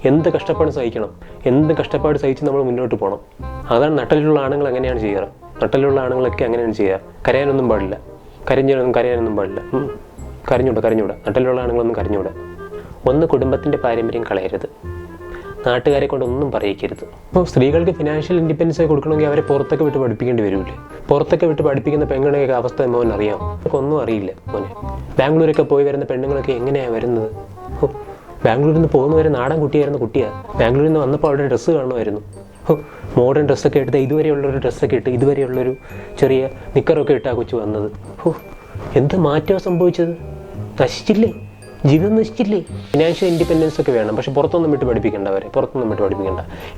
എന്ത് കഷ്ടപ്പാട് സഹിക്കണം, എന്ത് കഷ്ടപ്പാട് സഹിച്ച് നമ്മൾ മുന്നോട്ട് പോകണം. അതാണ് നട്ടലുള്ള ആണുങ്ങൾ അങ്ങനെയാണ് ചെയ്യാറ്. നട്ടലുള്ള ആണുങ്ങളൊക്കെ അങ്ങനെയാണ് ചെയ്യുക. കരയാനൊന്നും പാടില്ല, കരയാനൊന്നും പാടില്ല. കരഞ്ഞൂടാ. നട്ടലുള്ള ആണുങ്ങളൊന്നും കരഞ്ഞൂടാ. ഒന്ന്, കുടുംബത്തിൻ്റെ പാരമ്പര്യം കളയരുത്. നാട്ടുകാരെ കൊണ്ടൊന്നും പറയിക്കരുത്. ഇപ്പോൾ സ്ത്രീകൾക്ക് ഫിനാൻഷ്യൽ ഇൻഡിപെൻഡൻസ് കൊടുക്കണമെങ്കിൽ അവരെ പുറത്തൊക്കെ വിട്ട് പഠിപ്പിക്കേണ്ടി വരില്ലേ? പുറത്തൊക്കെ വിട്ട് പഠിപ്പിക്കുന്ന പെണ്ണുങ്ങളൊക്കെ അവസ്ഥ മോൻ അറിയാം? നമുക്ക് ഒന്നും അറിയില്ല മോനെ. ബാംഗ്ലൂരൊക്കെ പോയി വരുന്ന പെണ്ണുങ്ങളൊക്കെ എങ്ങനെയാണ് വരുന്നത്? ബാംഗ്ലൂരിൽ നിന്ന് പോകുന്നവരെ നാടൻ കുട്ടിയാണ്. ബാംഗ്ലൂരിൽ നിന്ന് വന്നപ്പോൾ അവിടെ ഡ്രസ്സ് കാണുമായിരുന്നു. മോഡേൺ ഡ്രസ്സൊക്കെ എടുത്ത് ഇതുവരെയുള്ളൊരു ഡ്രസ്സൊക്കെ ഇട്ട് ഇതുവരെയുള്ളൊരു ചെറിയ നിക്കറൊക്കെ ഇട്ടാ കൊച്ചു വന്നത്. എന്ത് മാറ്റമാണ് സംഭവിച്ചത്? നശിച്ചില്ലേ? ജീവിതം നശിച്ചില്ലേ? ഫിനാൻഷ്യൽ ഇൻഡിപെൻഡൻസ് ഒക്കെ വേണം, പക്ഷെ പുറത്തൊന്നും വിട്ട് പഠിപ്പിക്കേണ്ട.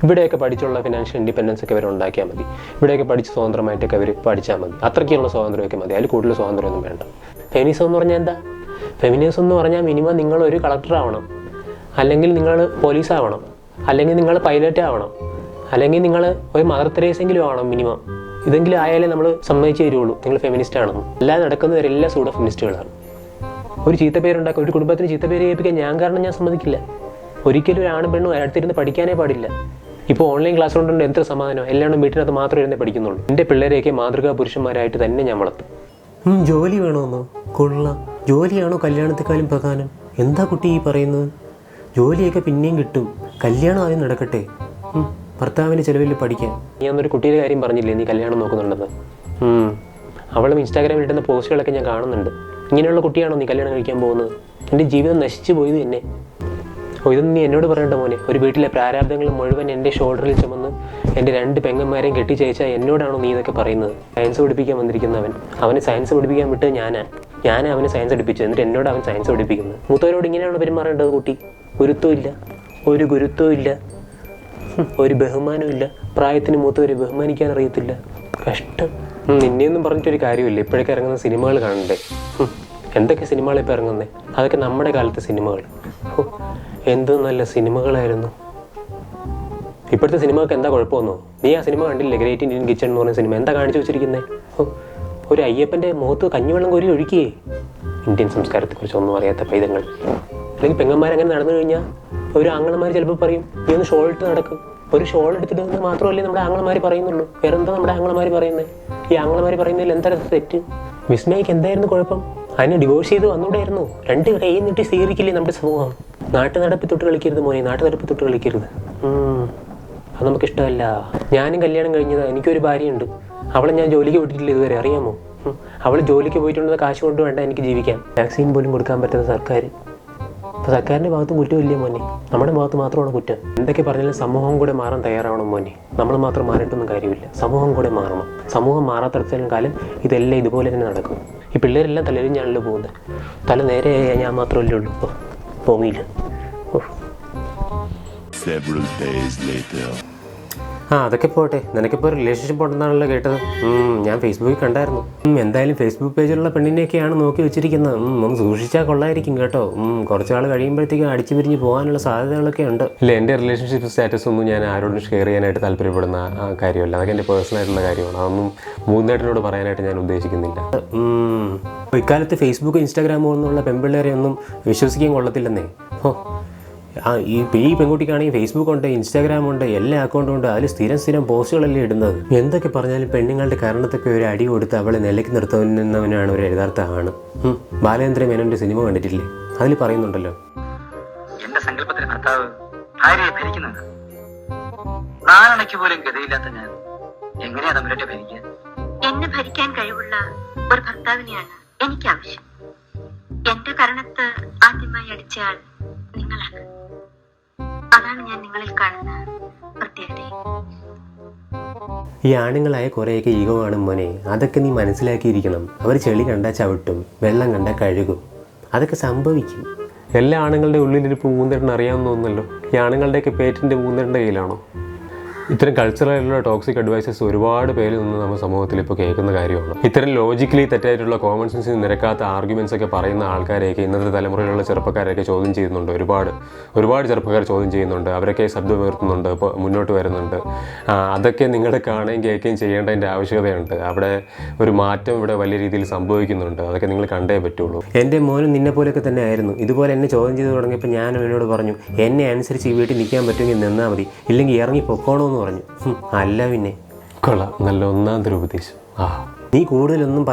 ഇവിടെയൊക്കെ പഠിച്ചുള്ള ഫിനാൻഷ്യൽ ഇൻഡിപെൻഡൻസ് ഒക്കെ അവർ ഉണ്ടാക്കിയാൽ മതി. ഇവിടെയൊക്കെ പഠിച്ച് സ്വതന്ത്രമായിട്ടൊക്കെ അവർ പഠിച്ചാൽ മതി. അത്രയ്ക്കുള്ള സ്വാതന്ത്ര്യമൊക്കെ മതി. അതിൽ കൂടുതൽ സ്വാതന്ത്ര്യമൊന്നും വേണ്ട. ഫെമിനിസം എന്ന് പറഞ്ഞാൽ എന്താ? ഫെമിനിസം എന്ന് പറഞ്ഞാൽ മിനിമം നിങ്ങളൊരു കളക്ടർ ആവണം, അല്ലെങ്കിൽ നിങ്ങൾ പോലീസ് ആവണം, അല്ലെങ്കിൽ നിങ്ങൾ പൈലറ്റ് ആവണം, അല്ലെങ്കിൽ നിങ്ങൾ ഒരു മദർ തെരേസെങ്കിലും ആവണം മിനിമം. ഇതെങ്കിലും ആയാലേ നമ്മൾ സമ്മതിച്ചു തരുള്ളൂ നിങ്ങൾ ഫെമിനിസ്റ്റ് ആണെന്ന്. അല്ലാതെ നടക്കുന്നവരെല്ലാം സൂഡോ ഫെമിനിസ്റ്റുകളാണ്. ഒരു ചീത്തപ്പേരുണ്ടാക്കുക, ഒരു കുടുംബത്തിന് ചീത്തപ്പേര് കേൾപ്പിക്കാൻ ഞാൻ സമ്മതിക്കില്ല. ഒരിക്കലും ഒരു ആണും പെണ്ണും അടുത്തിരുന്ന് പഠിക്കാനേ പാടില്ല. ഇപ്പോൾ ഓൺലൈൻ ക്ലാസ് കൊണ്ടുണ്ട് എന്തൊരു സമാധാനം. എല്ലാവരും വീട്ടിനകത്ത് മാത്രമേ ഇരുന്നേ പഠിക്കുന്നുള്ളൂ. എൻ്റെ പിള്ളേരെയൊക്കെ മാതൃകാ പുരുഷന്മാരായിട്ട് തന്നെ ഞാൻ വളർത്തും. ജോലി വേണമെന്നോ? കൊള്ളാം. ജോലിയാണോ കല്യാണത്തെക്കാളും പ്രധാനം? എന്താ കുട്ടി ഈ പറയുന്നത്? ജോലിയൊക്കെ പിന്നെയും കിട്ടും, കല്യാണം ആദ്യം നടക്കട്ടെ. ഭർത്താവിൻ്റെ ചിലവിൽ പഠിക്കാൻ. ഞാനൊരു കുട്ടിയുടെ കാര്യം പറഞ്ഞില്ലേ, നീ കല്യാണം നോക്കുന്നുണ്ടെന്ന്? അവളും ഇൻസ്റ്റാഗ്രാമിൽ ഇടുന്ന പോസ്റ്റുകളൊക്കെ ഞാൻ കാണുന്നുണ്ട്. ഇങ്ങനെയുള്ള കുട്ടിയാണോ നീ കല്യാണം കഴിക്കാൻ പോകുന്നത്? എൻ്റെ ജീവിതം നശിച്ചു പോയത് തന്നെ. ഇതൊന്നും നീ എന്നോട് പറയണ്ട മോനെ. ഒരു വീട്ടിലെ പ്രാരാബ്ദങ്ങൾ മുഴുവൻ എൻ്റെ ഷോൾഡറിൽ ചുമന്ന് എൻ്റെ 2 പെങ്ങന്മാരെയും കെട്ടിച്ചയച്ചാൽ എന്നോടാണോ നീ ഇതൊക്കെ പറയുന്നത്? സയൻസ് പഠിപ്പിക്കാൻ വന്നിരിക്കുന്നവൻ, അവന് സയൻസ് പഠിപ്പിക്കാൻ വിട്ട് ഞാൻ അവന് സയൻസ് പഠിപ്പിച്ചു. എന്നിട്ട് എന്നോട് അവൻ സയൻസ് പഠിപ്പിക്കുന്നത്. മൂത്തവരോട് ഇങ്ങനെയാണ് പെരുമാറേണ്ടത് കുട്ടി. ഒരു ഗുരുത്വവും ഇല്ല, ഒരു ബഹുമാനവും ഇല്ല. പ്രായത്തിന് മൂത്തവരെ ബഹുമാനിക്കാൻ അറിയത്തില്ല. കഷ്ടം. നിന്നെയൊന്നും പറഞ്ഞിട്ടൊരു കാര്യമില്ല. ഇപ്പോഴൊക്കെ ഇറങ്ങുന്ന സിനിമകൾ കാണണ്ടേ? എന്തൊക്കെ സിനിമകൾ ഇപ്പോൾ ഇറങ്ങുന്നത്? അതൊക്കെ നമ്മുടെ കാലത്തെ സിനിമകൾ. എന്ത് നല്ല സിനിമകളായിരുന്നു. ഇപ്പോഴത്തെ സിനിമകൾക്ക് എന്താ കുഴപ്പമൊന്നോ? നീ ആ സിനിമ കണ്ടില്ലേ? ഗ്രേറ്റ് ഇന്ത്യൻ കിച്ചൺ എന്ന് പറയുന്ന സിനിമ. എന്താ കാണിച്ചു വെച്ചിരിക്കുന്നത്? ഒരു അയ്യപ്പൻ്റെ മുഖത്ത് കഞ്ഞിവെള്ളം കോരി ഒഴുക്കിയേ. ഇന്ത്യൻ സംസ്കാരത്തെക്കുറിച്ച് ഒന്നും അറിയാത്ത പൈതങ്ങൾ. അല്ലെങ്കിൽ പെങ്ങന്മാരങ്ങനെ നടന്നു കഴിഞ്ഞാൽ ഒരു ആങ്ങളമാർ ചിലപ്പോൾ പറയും, നീ ഒന്ന് ഷോൾ ഇട്ട് നടക്കും. ഒരു ഷോൾ എടുത്തിട്ട് മാത്രമല്ലേ നമ്മുടെ ആങ്ങളമാർ പറയുന്നുള്ളൂ. വേറെ എന്താ നമ്മുടെ ആങ്ങളമാർ പറയുന്നത്? ഈ ആങ്ങളമാർ പറയുന്നതിൽ എന്താ തെറ്റ്? വിസ്മയ്ക്ക് എന്തായിരുന്നു കുഴപ്പം? അതിനെ ഡിവോഴ്സ് ചെയ്ത് വന്നൂടായിരുന്നു? 2 കൈ നീട്ടി സ്വീകരിക്കില്ലേ നമ്മുടെ സമൂഹം? നാട്ടു നടപ്പ് തൊട്ട് കളിക്കരുത് മോനെ, അത് നമുക്കിഷ്ടമല്ല. ഞാനും കല്യാണം കഴിഞ്ഞതാണ്. എനിക്കൊരു ഭാര്യയുണ്ട്. അവളെ ഞാൻ ജോലിക്ക് വിട്ടിട്ടില്ല ഇതുവരെ, അറിയാമോ? അവൾ ജോലിക്ക് പോയിട്ടുണ്ടെന്ന് കാശ് കൊണ്ട് വേണ്ട എനിക്ക് ജീവിക്കാൻ. വാക്സിൻ പോലും കൊടുക്കാൻ പറ്റുന്ന സർക്കാർ. അപ്പോൾ സർക്കാരിൻ്റെ ഭാഗത്തും കുറ്റമില്ലേ മോനെ? നമ്മുടെ ഭാഗത്ത് മാത്രമാണ് കുറ്റം. എന്തൊക്കെ പറഞ്ഞാലും സമൂഹം കൂടെ മാറാൻ തയ്യാറാവണം മോനെ. നമ്മൾ മാത്രം മാറിയിട്ടൊന്നും കാര്യമില്ല. സമൂഹം കൂടെ മാറണം. സമൂഹം മാറാത്തടത്തോളം കാലം ഇതെല്ലാം ഇതുപോലെ തന്നെ നടക്കും. ഈ പിള്ളേരെല്ലാം തലരിഞ്ഞാണല്ലോ പോകുന്നത്. തല നേരെ ഞാൻ മാത്രമല്ലേ ഉള്ളൂ. ഇപ്പോൾ പോങ്ങിയില്ല. അതൊക്കെ പോട്ടെ. നിനക്കിപ്പോൾ റിലേഷൻഷിപ്പ് ഉണ്ടെന്നാണല്ലോ കേട്ടത്. ഞാൻ ഫേസ്ബുക്കിൽ കണ്ടായിരുന്നു. എന്തായാലും ഫേസ്ബുക്ക് പേജിലുള്ള പെണ്ണിനെയൊക്കെയാണ് നോക്കി വെച്ചിരിക്കുന്നത്. ഒന്ന് സൂക്ഷിച്ചാൽ കൊള്ളായിരിക്കും കേട്ടോ. കുറച്ച് നാൾ കഴിയുമ്പോഴത്തേക്കും അടിച്ചു പിരിഞ്ഞ് പോകാനുള്ള സാധ്യതകളൊക്കെ ഉണ്ട്. ഇല്ല, എൻ്റെ റിലേഷൻഷിപ്പ് സ്റ്റാറ്റസ് ഒന്നും ഞാൻ ആരോടും ഷെയർ ചെയ്യാനായിട്ട് താല്പര്യപ്പെടുന്ന കാര്യമല്ല. അതൊക്കെ എൻ്റെ പേഴ്സണലായിട്ടുള്ള കാര്യമാണ്. അതൊന്നും മൂന്നേട്ടനോട് പറയാനായിട്ട് ഞാൻ ഉദ്ദേശിക്കുന്നില്ല. ഇക്കാലത്ത് ഫേസ്ബുക്ക് ഇൻസ്റ്റാഗ്രാമോ എന്നുള്ള പെൺപിള്ളേരെ ഒന്നും വിശ്വസിക്കാൻ കൊള്ളത്തില്ലെന്നേ. ഈ പെൺകുട്ടിക്കാണെങ്കിൽ ഫേസ്ബുക്ക് ഉണ്ട്, ഇൻസ്റ്റാഗ്രാം ഉണ്ട്, എല്ലാ അക്കൗണ്ടും ഉണ്ട്. അതിൽ സ്ഥിരം പോസ്റ്റുകളല്ലേ ഇടുന്നത്. എന്തൊക്കെ പറഞ്ഞാലും പെണ്ണുങ്ങളുടെ കാരണത്തൊക്കെ ഒരു അടി കൊടുത്ത് അവളെ നിലയ്ക്ക് നിർത്തുന്നവനാണ് ഒരു യഥാർത്ഥ ആണ്. ബാലേന്ദ്ര മേനോന്റെ സിനിമ കണ്ടിട്ടില്ലേ? അതിൽ പറയുന്നുണ്ടല്ലോ, എന്റെ സങ്കല്പത്തിന് ഭർത്താവ് ഭാര്യയെ ഭരിക്കുന്നത് നാലണയ്ക്ക് പോലും ഗതിയില്ലാത്ത ഞാൻ എങ്ങനെയാ തമ്മിലൊക്കെ ഭരിക്കുക? എന്നെ ഭരിക്കാൻ കഴിവുള്ള ഒരു ഭർത്താവിനെയാണ് എനിക്ക് ആവശ്യം. എന്റെ കരണത്ത് ആദ്യമായി അടിച്ചയാൾ നിങ്ങളാണ്. അതാണ് ഞാൻ നിങ്ങളിൽ കാണുന്ന പ്രത്യേകത. ഈ ആണുങ്ങളായ കുറേയൊക്കെ ഈഗോ ആണ് മോനെ. അതൊക്കെ നീ മനസ്സിലാക്കിയിരിക്കണം. അവർ ചെളി കണ്ടാൽ ചവിട്ടും, വെള്ളം കണ്ടാൽ കഴുകും. അതൊക്കെ സംഭവിക്കും. എല്ലാ ആണുങ്ങളുടെ ഉള്ളിലിരിപ്പ് മൂന്നേട്ടന് അറിയാമെന്ന് തോന്നുന്നല്ലോ. ഈ ആണുങ്ങളുടെയൊക്കെ പേറ്റിൻ്റെ മൂന്നേട്ടൻ്റെ കയ്യിലാണോ? ഇത്തരം കൾച്ചറലായിട്ടുള്ള ടോക്സിക് അഡ്വൈസസ് ഒരുപാട് പേരിൽ നിന്ന് നമ്മുടെ സമൂഹത്തിൽ ഇപ്പോൾ കേൾക്കുന്ന കാര്യമാണ്. ഇത്തരം ലോജിക്കലി തെറ്റായിട്ടുള്ള കോമൺ സെൻസിന് നിരക്കാത്ത ആർഗ്യുമെന്റ്സ് ഒക്കെ പറയുന്ന ആൾക്കാരെയൊക്കെ ഇന്നത്തെ തലമുറയിലുള്ള ചെറുപ്പക്കാരെയൊക്കെ ചോദ്യം ചെയ്യുന്നുണ്ട്. ഒരുപാട് ചെറുപ്പക്കാർ ചോദ്യം ചെയ്യുന്നുണ്ട്. അവരൊക്കെ ശബ്ദം ഉയർത്തുന്നുണ്ട്, ഇപ്പോൾ മുന്നോട്ട് വരുന്നുണ്ട്. അതൊക്കെ നിങ്ങൾ കാണുകയും കേൾക്കുകയും ചെയ്യേണ്ടതിൻ്റെ ആവശ്യകതയുണ്ട്. അവിടെ ഒരു മാറ്റം ഇവിടെ വലിയ രീതിയിൽ സംഭവിക്കുന്നുണ്ട്. അതൊക്കെ നിങ്ങൾ കണ്ടേ പറ്റുള്ളൂ. എൻ്റെ മോനും നിന്നെ പോലെയൊക്കെ തന്നെ ആയിരുന്നു. ഇതുപോലെ എന്നെ ചോദ്യം ചെയ്ത് തുടങ്ങിയപ്പോൾ ഞാൻ അവനോട് പറഞ്ഞു, എന്നെ അനുസരിച്ച് ഈ വീട്ടിൽ നിൽക്കാൻ പറ്റുമെങ്കിൽ നിന്നാൽ മതി, ഇല്ലെങ്കിൽ ഇറങ്ങി പൊക്കോണമെന്ന് പറഞ്ഞു. അല്ല പിന്നെ കൊള്ളാം, നല്ല ഒന്നാന്തര ഉപദേശം. നീ കൂടുതലൊന്നും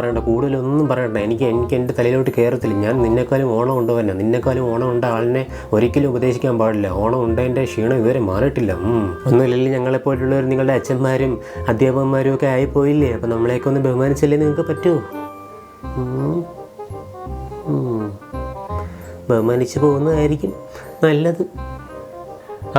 പറയണ്ട. എനിക്ക് എൻ്റെ തലയിലോട്ട് കയറത്തില്ല. ഞാൻ നിന്നെക്കാളും ഓണം ഉണ്ടവന്നെ. നിന്നെക്കാളും ഓണം ഉണ്ട ആളിനെ ഒരിക്കലും ഉപദേശിക്കാൻ പാടില്ല. ഓണം ഉണ്ടതിൻ്റെ ക്ഷീണം ഇതുവരെ മാറിയിട്ടില്ല. ഒന്നുമില്ലെങ്കിൽ ഞങ്ങളെപ്പോലുള്ളവർ നിങ്ങളുടെ അച്ഛന്മാരും അധ്യാപകന്മാരും ഒക്കെ ആയിപ്പോയില്ലേ? അപ്പം നമ്മളെയൊക്കെ ഒന്ന് ബഹുമാനിച്ചല്ലേ നിങ്ങൾക്ക് പറ്റൂ? ബഹുമാനിച്ച് പോകുന്നതായിരിക്കും നല്ലത്.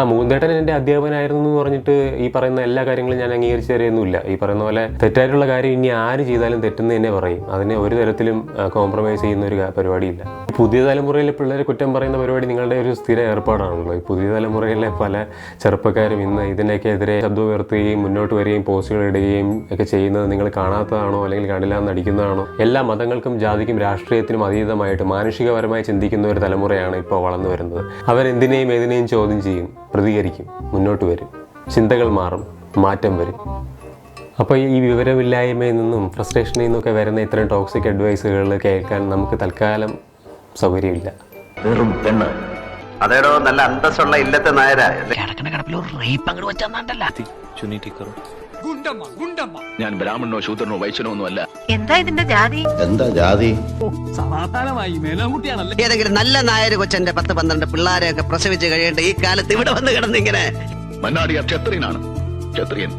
മുകുന്ദേട്ടൻ എൻ്റെ അധ്യാപകനായിരുന്നു എന്ന് പറഞ്ഞിട്ട് ഈ പറയുന്ന എല്ലാ കാര്യങ്ങളും ഞാൻ അംഗീകരിച്ച് തരുന്നില്ല. ഈ പറയുന്ന പോലെ തെറ്റായിട്ടുള്ള കാര്യം ഇനി ആര് ചെയ്താലും തെറ്റെന്ന് തന്നെ പറയും. അതിനെ ഒരു തരത്തിലും കോംപ്രമൈസ് ചെയ്യുന്ന ഒരു പരിപാടിയില്ല. പുതിയ തലമുറയിലെ പിള്ളേരെ കുറ്റം പറയുന്ന പരിപാടി നിങ്ങളുടെ ഒരു സ്ഥിര ഏർപ്പാടാണല്ലോ. ഈ പുതിയ തലമുറയിലെ പല ചെറുപ്പക്കാരും ഇന്ന് ഇതിനൊക്കെതിരെ ശബ്ദം ഉയർത്തുകയും മുന്നോട്ട് വരികയും പോസ്റ്റുകൾ ഇടുകയും ഒക്കെ ചെയ്യുന്നത് നിങ്ങൾ കാണാത്തതാണോ അല്ലെങ്കിൽ കണ്ടില്ല എന്ന് നടിക്കുന്നതാണോ? എല്ലാ മതങ്ങൾക്കും ജാതിക്കും രാഷ്ട്രീയത്തിനും അതീതമായിട്ട് മാനുഷികപരമായി ചിന്തിക്കുന്ന ഒരു തലമുറയാണ് ഇപ്പോൾ വളർന്നു വരുന്നത്. അവരെന്തിനേയും ഏതിനേയും ചോദ്യം ചെയ്യും, പ്രതികരിക്കും, മുന്നോട്ട് വരും, ചിന്തകൾ മാറും, മാറ്റം വരും. അപ്പോൾ ഈ വിവരമില്ലായ്മയിൽ നിന്നും ഫ്രസ്ട്രേഷനിൽ നിന്നൊക്കെ വരുന്ന ഇത്തരം ടോക്സിക് അഡ്വൈസുകൾ കേൾക്കാൻ നമുക്ക് തൽക്കാലം സൗകര്യമില്ല. വെറും പെണ്ണ് അതേടോ നല്ല അന്തസ്സുള്ള ഇല്ലത്തെ നായരാ. ഞാൻ ബ്രാഹ്മണനോ ശൂദ്രനോ വൈശ്യനോ ഒന്നും അല്ല. എന്താ ഇതിന്റെ ജാതി? എന്താ ജാതി? സമാധാനമായി മേലാൻകുട്ടിയാണല്ലേ. ഏതെങ്കിലും നല്ല നായര് കൊച്ചന്റെ 10-12 പിള്ളാരെയൊക്കെ പ്രസവിച്ച് കഴിയേണ്ട ഈ കാലത്ത് ഇവിടെ വന്ന് കിടന്നിങ്ങനെ. മന്നാടിയ ക്ഷത്രിയനാണ്. ക്ഷത്രിയൻ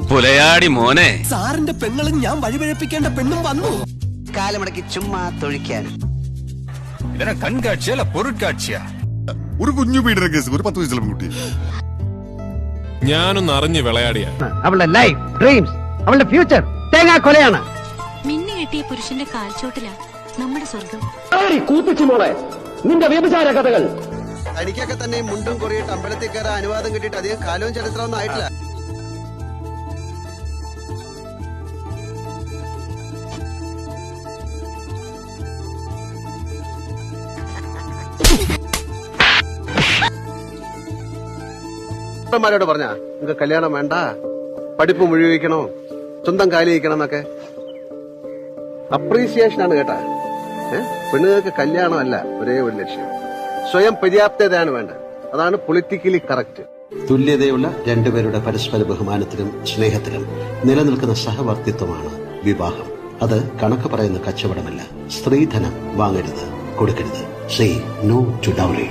പുലയാടി മോനെ, സാറിന്റെ പെങ്ങളും ഞാൻ വഴിപഴപ്പിക്കേണ്ട പെണ്ണും വന്നു. കാലമടക്കി ചുമ്മാ തൊഴിക്കാൻ ഇതിനെ കൺകാഴ്ചയല്ല പൊരുട്കാഴ്ചയാ. ഒരു കുഞ്ഞു പീഡന കേസ്, ഒരു 10 വയസ്സുള്ള കുട്ടി. ഞാനൊന്ന് അറിഞ്ഞ് വിളയാടിയ അവളുടെ ലൈഫ് ഡ്രീംസ്, അവളുടെ ഫ്യൂച്ചർ തേങ്ങാ കൊലയാണ്. മിന്നു കെട്ടിയ പുരുഷന്റെ കാൽച്ചോട്ടിലാ നമ്മുടെ സ്വർഗം. നിന്റെ വ്യഭിചാര കഥകൾ. തനിക്കൊക്കെ തന്നെ മുണ്ടും കൊറിയിട്ട് അമ്പലത്തിൽ കയറാൻ അനുവാദം കിട്ടിയിട്ട് അധികം കാലവും ചരിത്രമൊന്നും ആയിട്ടില്ല. ോട് പറഞ്ഞ നിങ്ങൾക്ക് കല്യാണം വേണ്ട, പഠിപ്പ് മുഴുവിക്കണോ, സ്വന്തം കാലി വയ്ക്കണം എന്നൊക്കെ അപ്രീസിയേഷൻ ആണ് കേട്ടാ. പെണ്ണുങ്ങൾക്ക് കല്യാണമല്ല ഒരേ ഒരു ലക്ഷ്യം, സ്വയം പര്യാപ്തതയാണ് വേണ്ടത്. അതാണ് പൊളിറ്റിക്കലി കറക്റ്റ്. തുല്യതയുള്ള രണ്ടുപേരുടെ പരസ്പര ബഹുമാനത്തിലും സ്നേഹത്തിലും നിലനിൽക്കുന്ന സഹവർത്തിത്വമാണ് വിവാഹം. അത് കണക്ക് പറയുന്ന കച്ചവടമല്ല. സ്ത്രീധനം വാങ്ങരുത്, കൊടുക്കരുത്. Say no to dowry.